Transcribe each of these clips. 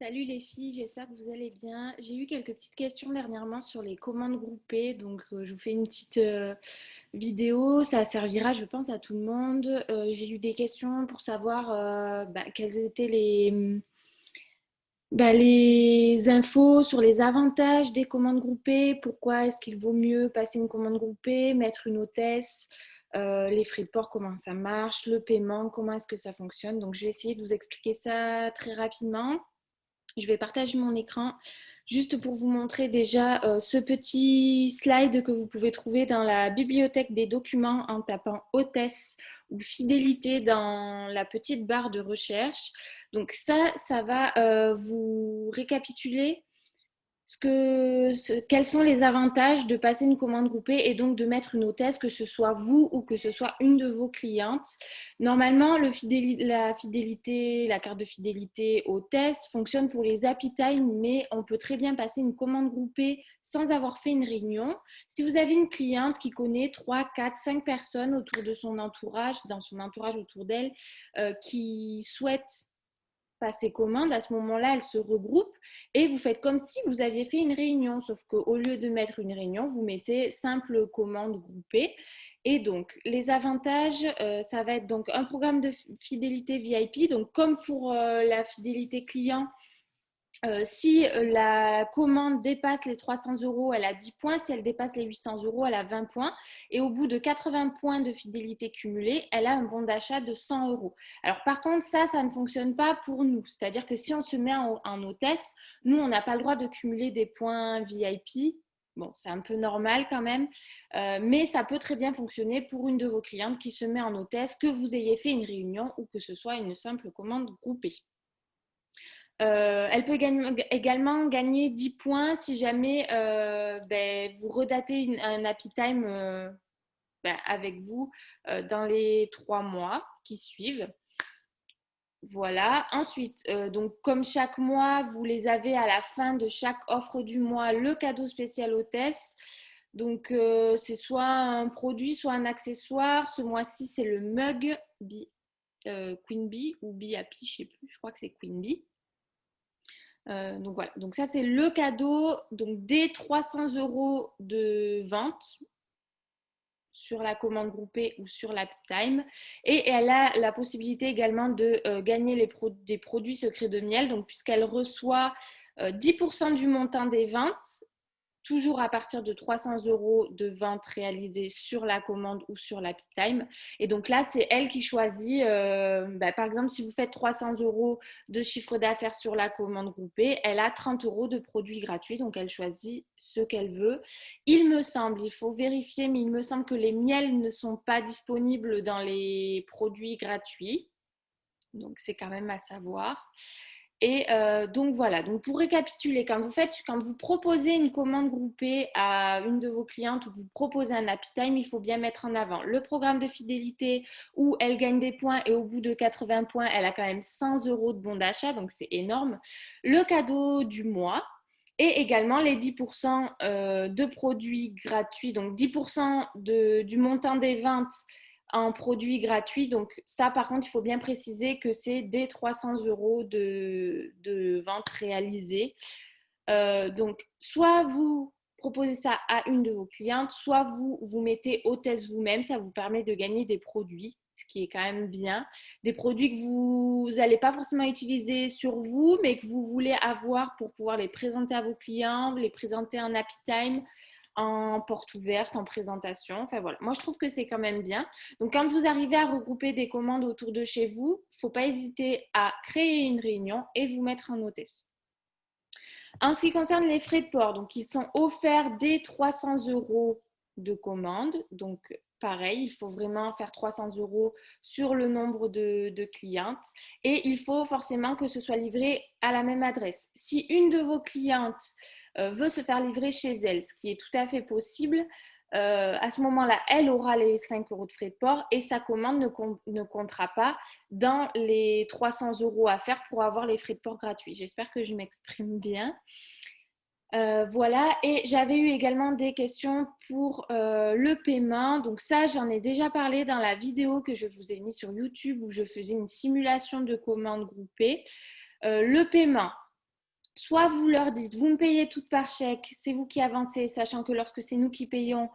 Salut les filles, j'espère que vous allez bien. J'ai eu quelques petites questions dernièrement sur les commandes groupées, donc je vous fais une petite vidéo, ça servira je pense à tout le monde. J'ai eu des questions pour savoir quels étaient les infos sur les avantages des commandes groupées, pourquoi est-ce qu'il vaut mieux passer une commande groupée, mettre une hôtesse, les frais de port, comment ça marche, le paiement, comment est-ce que ça fonctionne. Donc je vais essayer de vous expliquer ça très rapidement. Je vais partager mon écran juste pour vous montrer déjà ce petit slide que vous pouvez trouver dans la bibliothèque des documents en tapant hôtesse ou fidélité dans la petite barre de recherche. Donc ça va vous récapituler quels sont les avantages de passer une commande groupée et donc de mettre une hôtesse, que ce soit vous ou que ce soit une de vos clientes. Normalement, la carte de fidélité hôtesse fonctionne pour les happy time, mais on peut très bien passer une commande groupée sans avoir fait une réunion. Si vous avez une cliente qui connaît 3, 4, 5 personnes autour de son entourage, dans son entourage autour d'elle, qui souhaitent passer commande, à ce moment-là, elles se regroupent et vous faites comme si vous aviez fait une réunion, sauf qu'au lieu de mettre une réunion, vous mettez simple commande groupée. Et donc, les avantages, ça va être donc un programme de fidélité VIP. Donc, comme pour la fidélité client, si la commande dépasse les 300 euros, elle a 10 points. Si elle dépasse les 800 euros, elle a 20 points. Et au bout de 80 points de fidélité cumulée, elle a un bon d'achat de 100 euros. Alors par contre, ça ne fonctionne pas pour nous. C'est-à-dire que si on se met en hôtesse, nous, on n'a pas le droit de cumuler des points VIP. Bon, c'est un peu normal quand même, mais ça peut très bien fonctionner pour une de vos clientes qui se met en hôtesse, que vous ayez fait une réunion ou que ce soit une simple commande groupée. Elle peut également gagner 10 points si jamais vous redatez un happy time avec vous dans les 3 mois qui suivent. Voilà. Ensuite, donc comme chaque mois, vous les avez à la fin de chaque offre du mois, le cadeau spécial hôtesse. Donc, c'est soit un produit, soit un accessoire. Ce mois-ci, c'est le mug Queen Bee ou Bee Happy, je ne sais plus. Je crois que c'est Queen Bee. Donc voilà, donc ça c'est le cadeau, donc dès 300 euros de vente sur la commande groupée ou sur l'Apptime. Et elle a la possibilité également de gagner des produits secrets de miel, donc puisqu'elle reçoit 10% du montant des ventes, toujours à partir de 300 euros de vente réalisée sur la commande ou sur l'Apptime. Et donc là, c'est elle qui choisit, par exemple, si vous faites 300 euros de chiffre d'affaires sur la commande groupée, elle a 30 euros de produits gratuits, donc elle choisit ce qu'elle veut. Il me semble, il faut vérifier, mais il me semble que les miels ne sont pas disponibles dans les produits gratuits. Donc c'est quand même à savoir. Et donc voilà, donc pour récapituler, quand vous proposez une commande groupée à une de vos clientes ou que vous proposez un happy time, il faut bien mettre en avant le programme de fidélité où elle gagne des points et au bout de 80 points, elle a quand même 100 euros de bon d'achat, donc c'est énorme. Le cadeau du mois et également les 10% de produits gratuits, donc 10% du montant des ventes en produits gratuits. Donc ça, par contre, il faut bien préciser que c'est dès 300 euros de vente réalisée. Donc, soit vous proposez ça à une de vos clientes, soit vous mettez hôtesse vous-même. Ça vous permet de gagner des produits, ce qui est quand même bien. Des produits que vous n'allez pas forcément utiliser sur vous, mais que vous voulez avoir pour pouvoir les présenter à vos clients, les présenter en happy time, en porte ouverte, en présentation. Enfin voilà, moi je trouve que c'est quand même bien. Donc quand vous arrivez à regrouper des commandes autour de chez vous, il ne faut pas hésiter à créer une réunion et vous mettre en hôtesse. En ce qui concerne les frais de port, donc ils sont offerts dès 300 euros de commande. Donc pareil, il faut vraiment faire 300 euros sur le nombre de clientes et il faut forcément que ce soit livré à la même adresse. Si une de vos clientes veut se faire livrer chez elle, ce qui est tout à fait possible, à ce moment-là, elle aura les 5 euros de frais de port et sa commande ne comptera pas dans les 300 euros à faire pour avoir les frais de port gratuits. J'espère que je m'exprime bien. Voilà, et j'avais eu également des questions pour le paiement. Donc ça, j'en ai déjà parlé dans la vidéo que je vous ai mise sur YouTube où je faisais une simulation de commande groupée. Le paiement. soit vous leur dites, vous me payez tout par chèque, c'est vous qui avancez, sachant que lorsque c'est nous qui payons,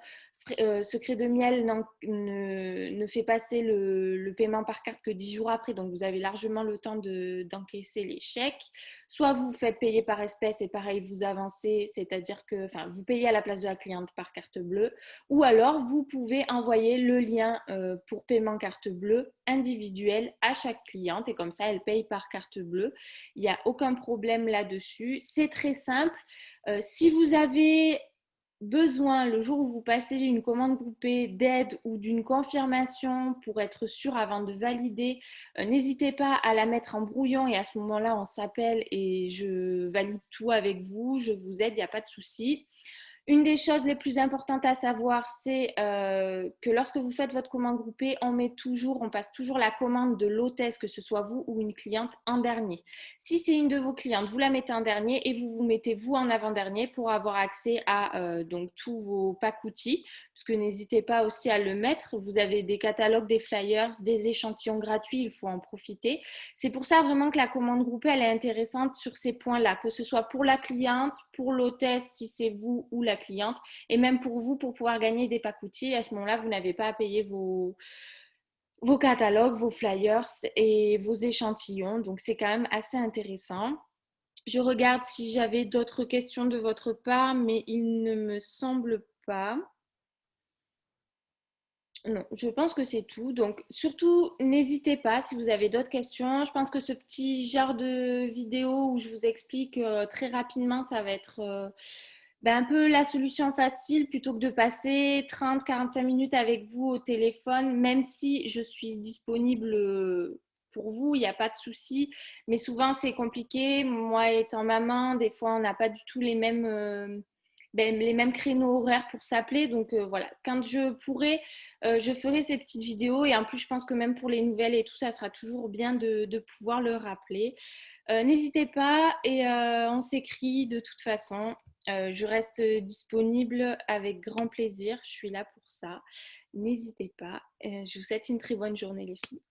Secret de Miel ne fait passer le paiement par carte que 10 jours après, donc vous avez largement le temps d'encaisser les chèques. Soit vous faites payer par espèce et pareil, vous avancez, c'est-à-dire que vous payez à la place de la cliente par carte bleue, ou alors vous pouvez envoyer le lien pour paiement carte bleue individuel à chaque cliente et comme ça, elle paye par carte bleue. Il n'y a aucun problème là-dessus. C'est très simple. Si vous avez besoin, le jour où vous passez une commande groupée d'aide ou d'une confirmation pour être sûr avant de valider, n'hésitez pas à la mettre en brouillon et à ce moment-là, on s'appelle et je valide tout avec vous, je vous aide, il n'y a pas de souci. Une des choses les plus importantes à savoir, c'est que lorsque vous faites votre commande groupée, on passe toujours la commande de l'hôtesse, que ce soit vous ou une cliente, en dernier. Si c'est une de vos clientes, vous la mettez en dernier et vous vous mettez vous en avant-dernier pour avoir accès à donc tous vos packs outils. Parce que n'hésitez pas aussi à le mettre. Vous avez des catalogues, des flyers, des échantillons gratuits, il faut en profiter. C'est pour ça vraiment que la commande groupée, elle est intéressante sur ces points-là, que ce soit pour la cliente, pour l'hôtesse, si c'est vous ou la cliente, et même pour vous, pour pouvoir gagner des packs outils. À ce moment-là, vous n'avez pas à payer vos catalogues, vos flyers et vos échantillons. Donc, c'est quand même assez intéressant. Je regarde si j'avais d'autres questions de votre part, mais il ne me semble pas. Non, je pense que c'est tout. Donc, surtout, n'hésitez pas si vous avez d'autres questions. Je pense que ce petit genre de vidéo où je vous explique très rapidement, ça va être un peu la solution facile plutôt que de passer 30-45 minutes avec vous au téléphone, même si je suis disponible pour vous, il n'y a pas de souci. Mais souvent, c'est compliqué. Moi, étant maman, des fois, on n'a pas du tout les mêmes créneaux horaires pour s'appeler. Donc voilà, quand je pourrai, je ferai ces petites vidéos. Et en plus, je pense que même pour les nouvelles et tout, ça sera toujours bien de pouvoir le rappeler. N'hésitez pas et on s'écrit de toute façon. Je reste disponible avec grand plaisir. Je suis là pour ça. N'hésitez pas. Je vous souhaite une très bonne journée, les filles.